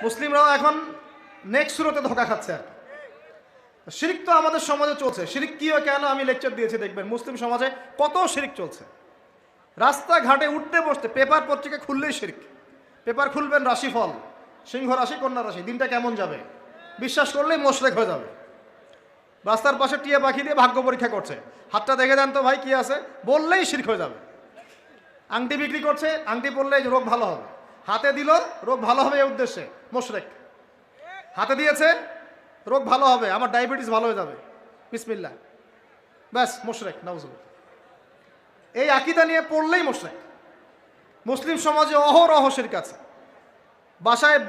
মুসলিমরাও এখন নেক্সট সুরতে ধোকা খাচ্ছে আর শিরিক তো আমাদের সমাজে চলছে। শিরিক কি ও কেন আমি লেকচার দিয়েছি, দেখবেন মুসলিম সমাজে কত শিরিক চলছে। রাস্তাঘাটে উঠতে বসতে পেপার পত্রিকা খুললেই শিরিক। পেপার খুলবেন রাশিফল, সিংহ রাশি কন্যা রাশি, দিনটা কেমন যাবে বিশ্বাস করলেই মোশরেক হয়ে যাবে। রাস্তার পাশে টিয়া পাখি দিয়ে ভাগ্য পরীক্ষা করছে, হাতটা দেখে দেন তো ভাই কি আছে, বললেই শিরক হয়ে যাবে। আংটি বিক্রি করছে, আংটি পরলে রোগ ভালো হবে, হাতে দিল রোগ ভালো হবে এই উদ্দেশ্যে, মোশরেক। হাতে দিয়েছে রোগ ভালো হবে, আমার ডায়াবেটিস ভালো হয়ে যাবে, বিসমিল্লাহ, ব্যাস মোশরেক, নাউজুবিল্লাহ। এই আকীদা নিয়ে পড়লেই মোশরেক। মুসলিম সমাজে অহরহ শিরক আছে। বাসায়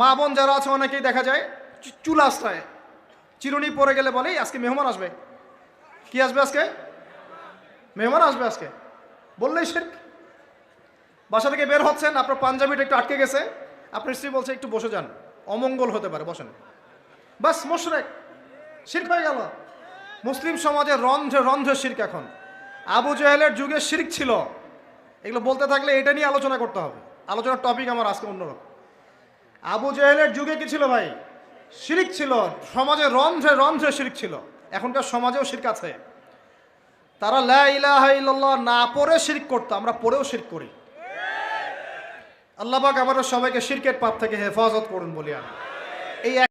মা বোন যারা আছে অনেকেই দেখা যায় চুল আশ্রয় চিরুনি পরে গেলে বলে আজকে মেহমান আসবে। কি আসবে আজকে? মেহমান আসবে আজকে, বললেই শিরক। বাসা থেকে বের হচ্ছেন, আপনার পাঞ্জাবিটা একটু আটকে গেছে, আপনার স্ত্রী বলছে একটু বসে যান, অমঙ্গল হতে পারে, বসেন, বাস মোশরেক, শিরক হয়ে গেল। মুসলিম সমাজে রন্ধ্রে রন্ধ্রে শিরক। এখন আবু জেহেলের যুগে শিরক ছিল, এগুলো বলতে থাকলে এটা নিয়ে আলোচনা করতে হবে। আলোচনার টপিক আমার আজকে অন্যরকম। আবু জেহেলের যুগে কি ছিল ভাই? শিরক ছিল, সমাজে রন্ধ্রে রন্ধ্রে শিরক ছিল। এখনকার সমাজেও শিরক আছে। তারা লা ইলাহা ইল্লাল্লাহ না পড়ে শিরক করতো, আমরা পড়েও শিরক করি। আল্লাহ পাক আমাদের সবাইকে শিরকের পাপ থেকে হেফাজত করুন বলি আমি। এই